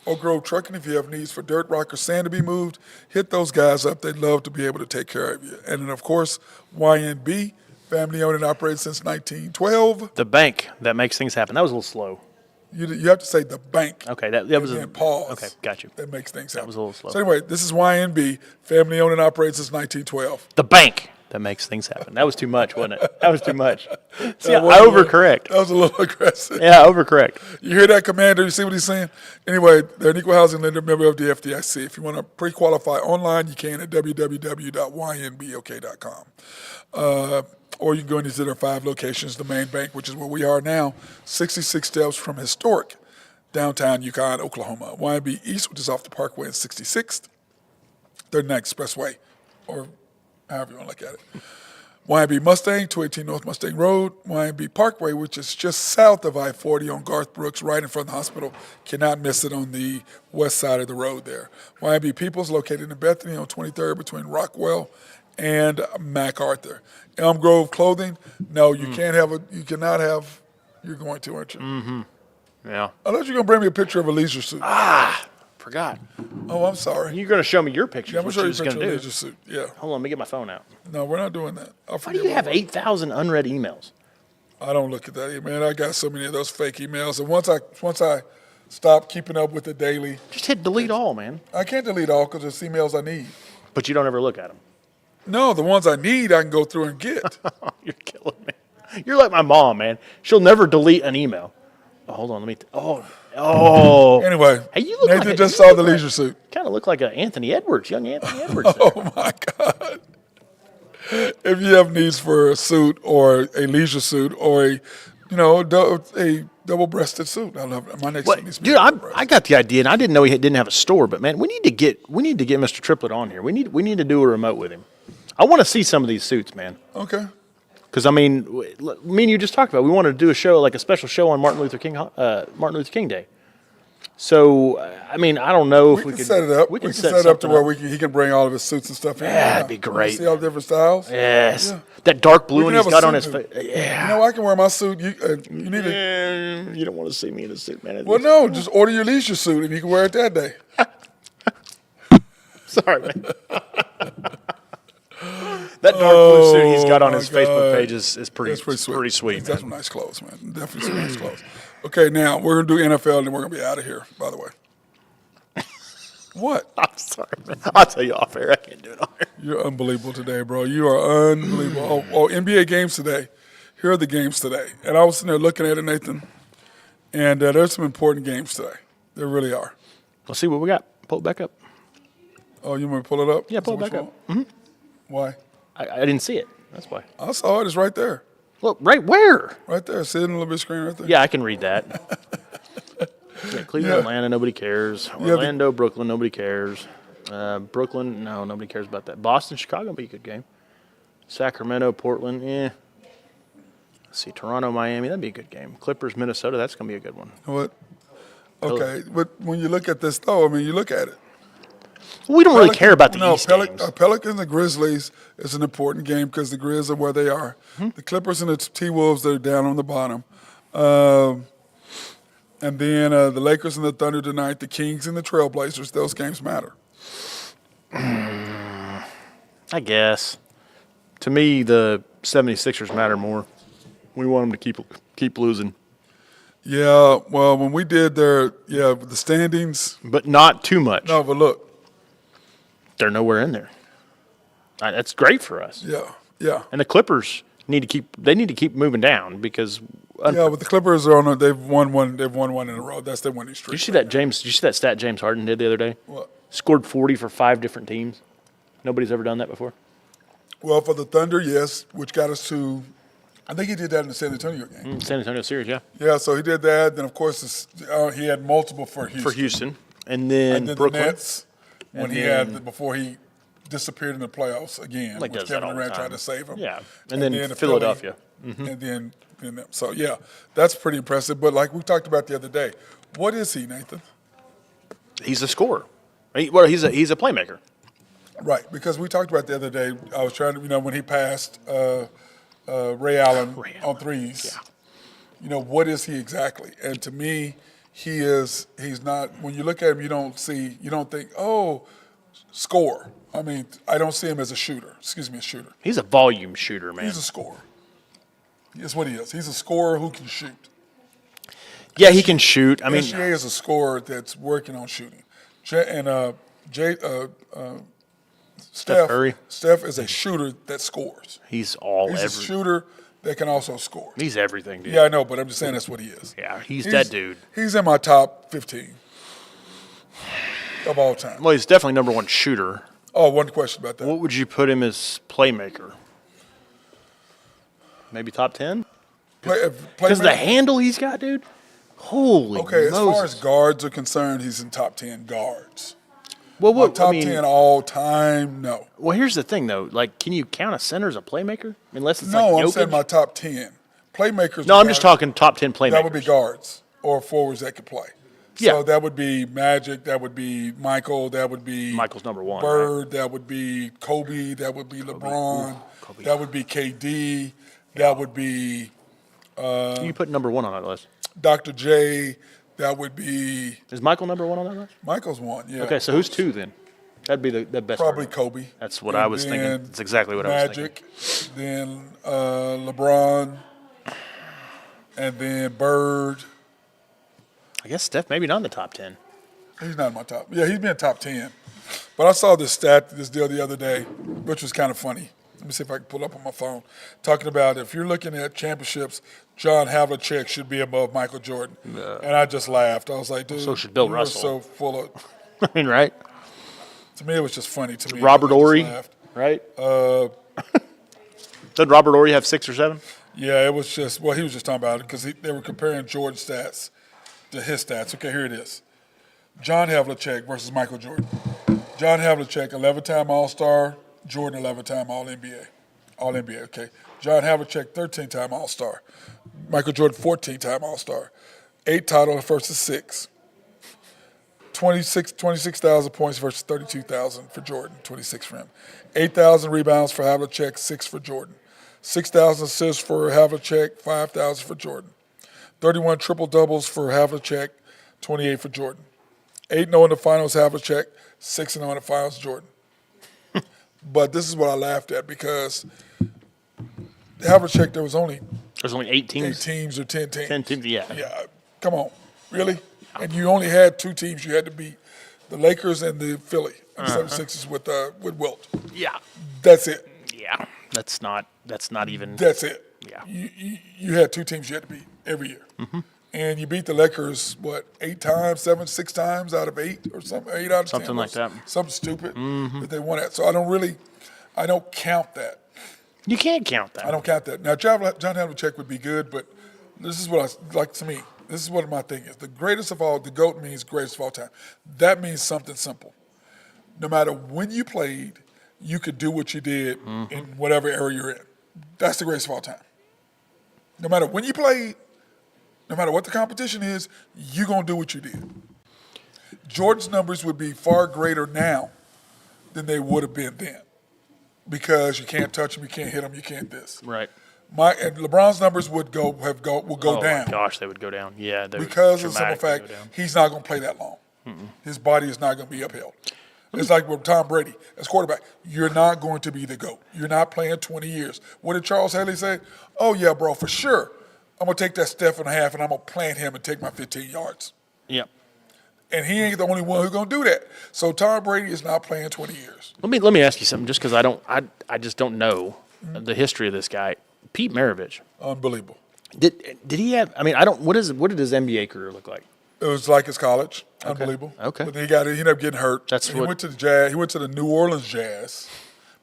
Oak Grove Trucking, if you have needs for dirt, rock, or sand to be moved, hit those guys up. They'd love to be able to take care of you. And then, of course, YNB, family owned and operated since 1912. The bank that makes things happen. That was a little slow. You have to say the bank. Okay, that was and then pause. Okay, got you. That makes things happen. That was a little slow. So anyway, this is YNB, family owned and operated since 1912. The bank that makes things happen. That was too much, wasn't it? That was too much. See, I was a little- overcorrect. That was a little aggressive. Yeah, overcorrect. You hear that, Commander? You see what he's saying? Anyway, they're an equal housing lender, member of the FDIC. If you want to pre-qualify online, you can at www.ynbok.com. Or you can go into their 5 locations, the main bank, which is where we are now, 66 steps from historic downtown Yukon, Oklahoma. YNB East, which is off the Parkway and 66th, 39th Expressway, or however you want to look at it. YNB Mustang, 218 North Mustang Road. YNB Parkway, which is just south of I-40 on Garth Brooks, right in front of the hospital. Cannot miss it on the west side of the road there. YNB Peoples, located in Bethany on 23rd between Rockwell and MacArthur. Elm Grove Clothing, no, you cannot have, you're going to, aren't you? Yeah. I thought you were going to bring me a picture of a leisure suit. Forgot. Oh, I'm sorry. You're going to show me your pictures. Yeah, I'm what going you're to show you a just picture going of to a do. leisure suit. Yeah. Hold on, let me get my phone out. No, we're not doing that. Why do you have 8,000 unread emails? I don't look at that, man. I got so many of those fake emails, and once I stop keeping up with it daily, Just hit delete all, man. I can't delete all because there's emails I need. But you don't ever look at them. No, the ones I need, I can go through and get. You're killing me. You're like my mom, man. She'll never delete an email. Oh, hold on, let me. Oh. Anyway, Hey, you look Nathan like just saw the leisure suit. Kind of look like a Anthony Edwards, young Anthony Edwards. Oh my God! If you have needs for a suit or a leisure suit or a double-breasted suit, I love it. My next suit needs to be Dude, double-breasted. I got the idea, and I didn't know he didn't have a store. But man, we need to get Mr. Triplett on here. We need to do a remote with him. I want to see some of these suits, man. Okay. Because I mean, me and you just talked about we wanted to do a show, like a special show on Martin Luther King Day. So I mean, I don't know if We we can could set it up. We can set it up to something where he can bring all of his suits and stuff in. Yeah, that'd be great. See all the different styles. Yes, Yeah. that dark blue We one can he's have a got on his suit face. You Yeah. know, I can wear my suit. You need to. You don't want to see me in a suit, man. Well, no, just order your leisure suit and you can wear it that day. Sorry, man. That dark blue suit he's got on my his Facebook God. page is pretty That's pretty sweet. man. That's some nice clothes, man. Definitely some nice clothes. Okay, now we're gonna do NFL and then we're gonna be out of here. By the way. What? I'm sorry, man. I'll tell you off air. I can't do it on air. You're unbelievable today, bro. You are unbelievable. Oh, NBA games today. Here are the games today. And I was sitting there looking at it, Nathan, and there's some important games today. There really are. Let's see what we got. Pull it back up. Oh, you want me to pull it up? Yeah, pull Is it that back what you up. want? Why? I didn't see it. That's why. I saw it. It's right there. Look, right where? Right there. See it in a little bit of screen right there? Yeah, I can read that. Yeah, Cleveland, Yeah. Atlanta, nobody cares. Orlando, Brooklyn, nobody cares. Brooklyn, no, nobody cares about that. Boston, Chicago will be a good game. Sacramento, Portland, Let's see, Toronto, Miami, that'd be a good game. Clippers, Minnesota, that's going to be a good one. You know what? Okay, but when you look at this, though, I mean, you look at it. We don't really care about the East games. Pelicans and Grizzlies is an important game because the Grizz are where they are. The Clippers and the T-Wolves, they're down on the bottom. And then the Lakers and the Thunder tonight, the Kings and the Trailblazers, those games matter. I guess. To me, the 76ers matter more. We want them to keep losing. Yeah, well, when we did the standings. But not too much. No, but look. They're nowhere in there. That's great for us. Yeah. And the Clippers need to keep moving down because Yeah, but the Clippers are they've won one in a row. That's their winning streak. Did you see that stat James Harden did the other day? What? Scored 40 for 5 different teams. Nobody's ever done that before. Well, for the Thunder, yes, which got us to I think he did that in the San Antonio game. San Antonio series, yeah. Yeah, so he did that. Then, of course, he had multiple for Houston. For Houston. And then Brooklyn. The Nets, when he had before he disappeared in the playoffs again, Like which does that Kevin all the Durant time. tried to save him. Yeah. And then Philadelphia. and then so yeah, that's pretty impressive. But like we talked about the other day, what is he, Nathan? He's a scorer. He's a playmaker. Right, because we talked about the other day. I was trying to, when he passed Ray Allen on threes. Yeah. What is he exactly? And to me, he's not. When you look at him, you don't think, oh, score. I mean, I don't see him as a shooter. Excuse me, a shooter. He's a volume shooter, man. He's a scorer. That's what he is. He's a scorer who can shoot. Yeah, he can shoot. I mean, SGA is a scorer that's working on shooting. Steph Curry. Steph is a shooter that scores. he's He's a shooter that can also score. He's everything, dude. Yeah, I know, but I'm just saying that's what he is. Yeah, he's that dude. He's in my top 15 of all time. Well, he's definitely number one shooter. Oh, one question about that. What would you put him as playmaker? Maybe top 10? Because the handle he's got, dude. Holy Okay, Moses. as far as guards are concerned, he's in top 10 guards. Well, My top 10 all time, no. Well, here's the thing, though. Like, can you count a center as a playmaker? Unless it's No, like I'm Jokic? saying my top 10. Playmakers. No, I'm just talking top 10 playmakers. That would be guards or forwards that could play. Yeah. So that would be Magic, that would be Michael, that would be Michael's number one, Bird, that would be Kobe, that would be LeBron, Kobe. that would be KD, that would be You put number one on that list. Dr. J, that would be Is Michael number one on that list? Michael's one, yeah. Okay, so who's two then? That'd be the best. Probably argument. Kobe. That's what And I was thinking. then That's exactly what I was thinking. Magic, then LeBron, and then Bird. I guess Steph maybe not in the top 10. He's not in my top. Yeah, he's been top 10. But I saw this deal the other day, which was kind of funny. Let me see if I can pull it up on my phone. Talking about if you're looking at championships, John Havlicek should be above Michael Jordan. And I just laughed. I was like, dude, So should Bill you Russell. were so full of. I mean, right? To me, it was just funny. To me, Robert I just Horry, laughed. right? Did Robert Horry have 6 or 7? Yeah, it was just. Well, he was just talking about it because they were comparing Jordan's stats to his stats. Okay, here it is. John Havlicek versus Michael Jordan. John Havlicek, 11-time All-Star. Jordan, 11-time All-NBA. All-NBA, okay. John Havlicek, 13-time All-Star. Michael Jordan, 14-time All-Star. 8 titles versus 6. 26,000 points versus 32,000 for Jordan, 26 for him. 8,000 rebounds for Havlicek, 6 for Jordan. 6,000 assists for Havlicek, 5,000 for Jordan. 31 triple-doubles for Havlicek, 28 for Jordan. 8-0 in the finals, Havlicek. 6-0 in the finals, Jordan. But this is what I laughed at because Havlicek, there's only 8 teams. 8 teams or 10 teams. 10 teams, yeah. Yeah, come on. Really? And you only had 2 teams you had to beat, the Lakers and the Philly, and the 76ers with Wilt. Yeah. That's it. Yeah. That's not even. That's it. Yeah. You had 2 teams you had to beat every year. Mm-hmm. And you beat the Lakers, 8 times, 6 times out of 8 or something, 8 out of 10. Something like that. Something stupid that they won at. So I don't count that. You can't count that. I don't count that. Now, John Havlicek would be good, but this is what to me, this is what my thing is. The greatest of all, the GOAT means greatest of all time. That means something simple. No matter when you played, you could do what you did in whatever era you're in. That's the greatest of all time. No matter when you played, no matter what the competition is, you're going to do what you did. Jordan's numbers would be far greater now than they would have been then because you can't touch them, you can't hit them, you can't this. Right. And LeBron's numbers will go Oh down my gosh, they would go down. Yeah. They would because of the simple dramatically fact go down. he's not going to play that long. His body is not going to be upheld. It's like with Tom Brady as quarterback. You're not going to be the GOAT. You're not playing 20 years. What did Charles Haley say? Oh, yeah, bro, for sure. I'm going to take that step and a half, and I'm going to plant him and take my 15 yards. Yep. And he ain't the only one who's going to do that. So Tom Brady is not playing 20 years. Let me ask you something, just because I just don't know the history of this guy. Pete Maravich. Unbelievable. Did he have? I mean, I don't. What did his NBA career look like? It was like his college. Unbelievable. Okay. But then he ended up getting hurt. He went to the Jazz. He went to the New Orleans Jazz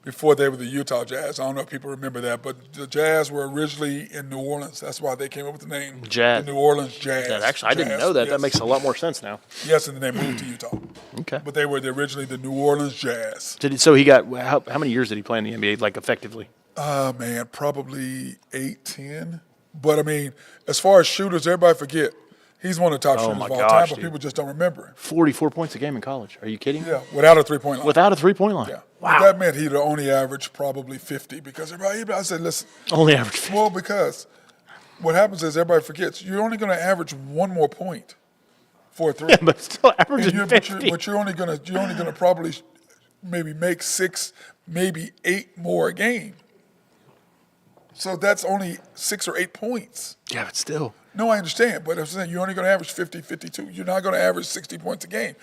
before they were the Utah Jazz. I don't know if people remember that, but the Jazz were originally in New Orleans. That's why they came up with the name Jazz. The New Orleans Jazz. I didn't know that. Yes. That makes a lot more sense now. Yes, and then they moved to Utah. Okay. But they were originally the New Orleans Jazz. So he got how many years did he play in the NBA, like effectively? Man, probably 8, 10. But, I mean, as far as shooters, everybody forget. He's one of the top shooters my of all gosh, time, but dude. people just don't remember him. 44 points a game in college. Are you kidding? Yeah, without a three-point line. Without a 3-point line. Yeah. Wow. But that meant he'd only average probably 50 because everybody, I said, listen. Only average 50. Well, because what happens is everybody forgets. You're only going to average one more point for a three. But still averaging And 50. but you're only gonna probably maybe make 6, maybe 8 more a game. So that's only 6 or 8 points. Yeah, but still. No, I understand, but I'm saying you're only going to average 50, 52. You're not going to average 60 points a game.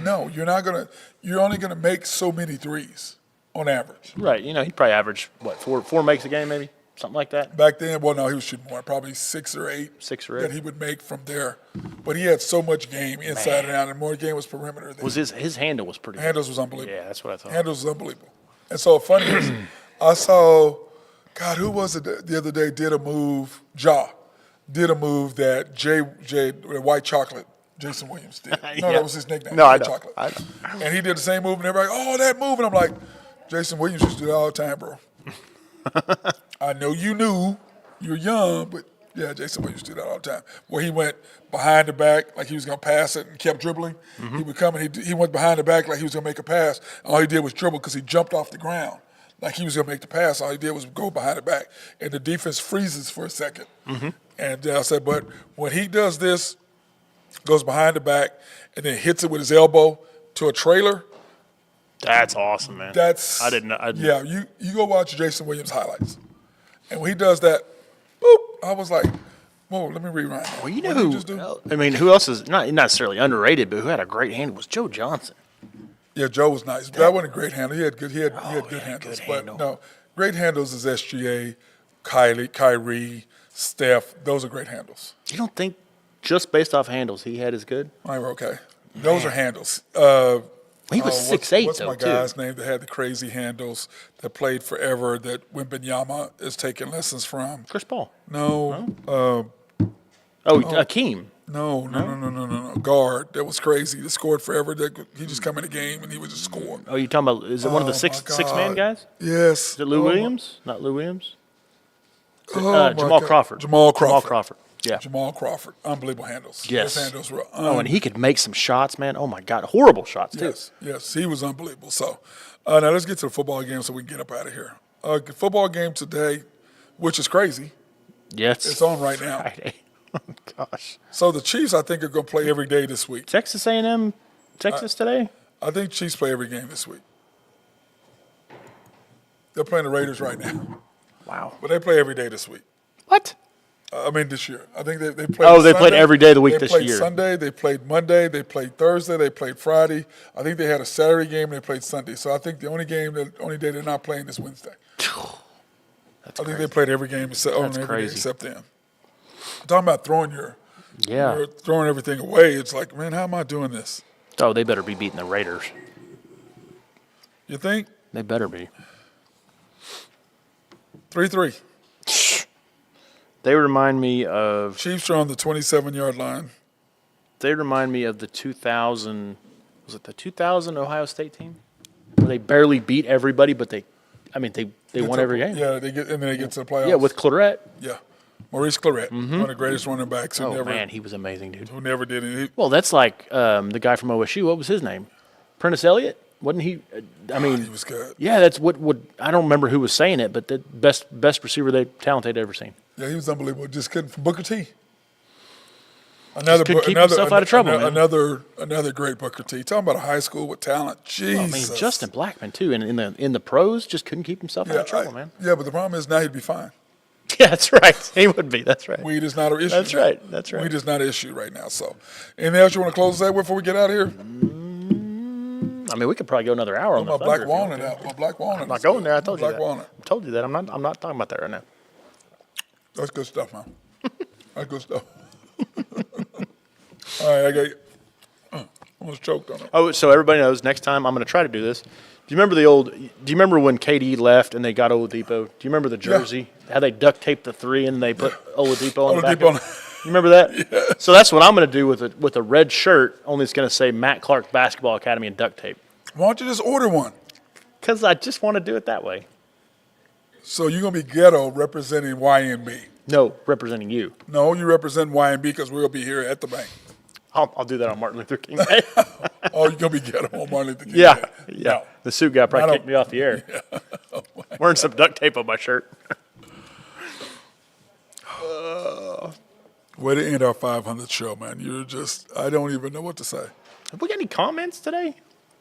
No, you're not going to. You're only going to make so many threes on average. Right. You know, he'd probably average, what, four makes a game maybe? Something like that? Back then, well, no, he was shooting more, probably 6 or 8. 6 or 8. That he would make from there. But he had so much game inside and out, and more game was perimeter. Than Was his handle was pretty good. Handles was unbelievable. Yeah, that's what I thought. Handles was unbelievable. And so funny is, I saw, God, who was it the other day did a move, did a move that White Chocolate, Jason Williams did. No, Yeah. that was his nickname. No, I White know. Chocolate. I know. And he did the same move, and everybody, oh, that move. And I'm like, Jason Williams used to do that all the time, bro. I know you knew, you're young, but yeah, Jason Williams used to do that all the time. Where he went behind the back like he was going to pass it and kept dribbling. He would come and he went behind the back like he was going to make a pass. All he did was dribble because he jumped off the ground like he was going to make the pass. All he did was go behind the back. And the defense freezes for a second. And I said, but when he does this, goes behind the back, and then hits it with his elbow to a trailer, That's awesome, man. that's I didn't know. yeah, you go watch Jason Williams highlights. And when he does that, boop, I was like, whoa, let me rewind. Well, you know What did he who? just do? I mean, who else is not necessarily underrated, but who had a great hand was Joe Johnson. Yeah, Joe was nice. That wasn't a great handle. He had good yeah, handles. good But handle. no, great handles is SGA, Kyrie, Steph. Those are great handles. You don't think just based off handles he had as good? I were okay. Those are handles. He was 6'8", what's though, my too. guy's name that had the crazy handles that played forever that Wembanyama is taking lessons from? Chris Paul. No, Akeem. no. Guard that was crazy that scored forever. That he just come in the game and he would just score. Oh, you talking about? Is it one of the Oh, my six-man God. guys? Yes. Is it Lou Williams? Not Lou Williams. Oh, my Jamal God. Crawford. Jamal Crawford. Yeah. Jamal Crawford. Unbelievable handles. Yes. His handles were Oh, and he could make some shots, man. Oh my God, horrible shots too. Yes, he was unbelievable. So now let's get to the football game so we can get up out of here. Football game today, which is crazy. Yes, It's on right now. Friday. Oh gosh. So the Chiefs, I think, are going to play every day this week. Texas A&M, Texas today. I think Chiefs play every game this week. They're playing the Raiders right now, Wow. but they play every day this week. What? I mean, this year. I think they played. Oh, they played every day of the week they this played year. Sunday, they played Monday, they played Thursday, they played Friday. I think they had a Saturday game and they played Sunday. So I think the only day they're not playing is Wednesday. That's I think crazy. they played every game except That's every day crazy. except them. I'm talking about throwing Yeah. throwing everything away. It's like, man, how am I doing this? Oh, they better be beating the Raiders. You think? They better be. 3-3. They remind me of. Chiefs are on the 27-yard line. They remind me of the 2000. Was it the 2000 Ohio State team? Where they barely beat everybody, but they won every game. Yeah, they get to the playoffs. Yeah, with Claret. Yeah. Maurice Claret, one of the greatest running backs who Oh never man, he was amazing, dude. who never did it. Well, that's like the guy from OSU. What was his name? Prentice Elliott? Wasn't he? I mean, He was good. yeah, that's what I don't remember who was saying it, but the best receiver talent they'd ever seen. Yeah, he was unbelievable. Just couldn't from Booker T. Another couldn't keep himself out of trouble, man. Another great Booker T. Talking about a high school with talent. Jesus. I mean, Justin Blackman too, and in the pros, just couldn't keep himself out of trouble, man. Yeah, but the problem is now he'd be fine. Yeah, that's right. He would be. That's right. Weed is not an issue. That's now. right. That's right. Weed is not an issue right now. So, anything else you want to close that with before we get out of here? I mean, we could probably go another hour on the My Thunder black if you want walnut to. out. My black walnut. I'm not is going good. there. I told you Black that. walnut. I told you that. I'm not talking about that right now. That's good stuff, man. That's good stuff. All right, I got you. Almost choked on it. Oh, so everybody knows. Next time, I'm going to try to do this. Do you remember Do you remember when KD left and they got Oladipo? Do you remember the jersey? How they duct taped the 3 and they put Oladipo on the back? Oladipo on of it? You remember that? Yeah. So that's what I'm going to do with a red shirt. Only it's going to say Matt Clark Basketball Academy and duct tape. Why don't you just order one? Because I just want to do it that way. So you're gonna be ghetto representing YNB. No, representing you. No, you represent YNB because we'll be here at the bank. I'll do that on Martin Luther King Day. Oh, you're gonna be ghetto on Martin Luther King Yeah, Day. yeah. No. The suit guy I probably don't- kicked me off the air. Wearing some duct tape on my shirt. Way to end our 500th show, man. You're just, I don't even know what to say. Have we got any comments today?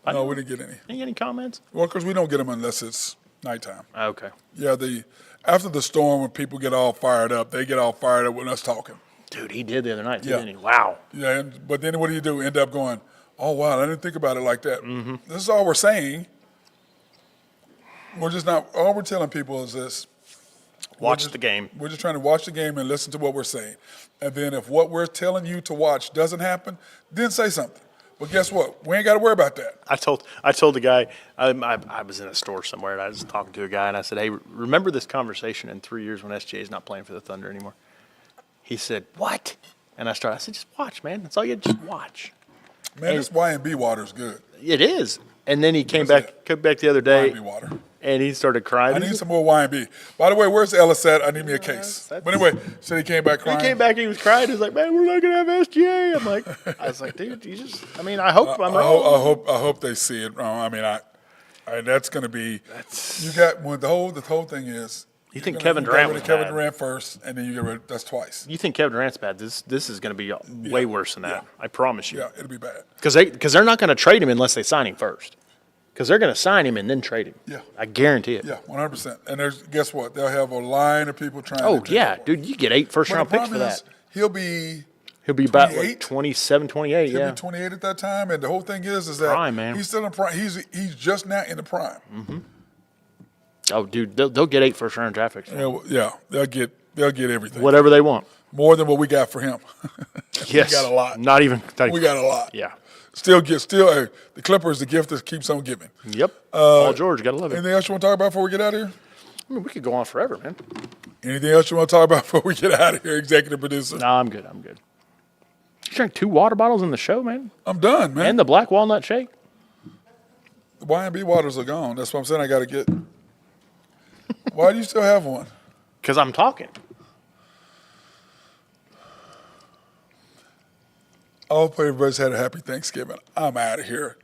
No, we didn't get any. Any comments? Well, because we don't get them unless it's nighttime. Okay. Yeah, after the storm, when people get all fired up, they get all fired up with us talking. Dude, he did the other night, too, Yeah. didn't he? Wow. Yeah, but then what do? End up going, oh, wow, I didn't think about it like that. Mm-hmm. This is all we're saying. We're just not, all we're telling people is this. Watch the game. We're just trying to watch the game and listen to what we're saying. And then if what we're telling you to watch doesn't happen, then say something. But guess what? We ain't got to worry about that. I told the guy, I was in a store somewhere, and I was talking to a guy, and I said, hey, remember this conversation in 3 years when SGA is not playing for the Thunder anymore? He said, what? And I said, just watch, man. That's all you just watch. Man, this Y&B water is good. It is. And then he came back the other day, Y&B water. and he started crying. I need some more Y&B. By the way, where's Ellis at? I need me a case. But anyway, so he came back crying. He came back and he was crying. He was like, man, we're not going to have SGA. I was like, dude, you just, I hope I'm wrong. I hope they see it. That's going to be. You got the whole thing is. You think Kevin Durant was Kevin bad. Durant first, and then you get rid. That's twice. You think Kevin Durant's bad? This is going to be way worse than that. Yeah. I promise you. Yeah, it'll be bad. Because they're not going to trade him unless they sign him first. Because they're going to sign him and then trade him. Yeah. I guarantee it. Yeah, 100%. And guess what? They'll have a line of people trying. Oh, to yeah, take dude, you get 8 first-round picks for that. He'll be about 28? like 27, 28, He'll yeah. be 28 at that time, and the whole thing is that Prime, man. he's still in prime. He's just now in the prime. Mm-hmm. Oh, dude, they'll get 8 first-round draft picks. Yeah, they'll get everything. Whatever they want. More than what we got for him. Yes. We got a lot. Not even. We got a lot. Yeah. Still, the Clippers, the gift that keeps on giving. Yep. Paul George, got to love it. Anything else you want to talk about before we get out of here? I mean, we could go on forever, man. Anything else you want to talk about before we get out of here, executive producer? No, I'm good. You drank 2 water bottles in the show, man? I'm done, man. And the black walnut shake? The Y&B waters are gone. That's what I'm saying I got to get. Why do you still have one? Because I'm talking. I hope everybody's had a happy Thanksgiving. I'm out of here.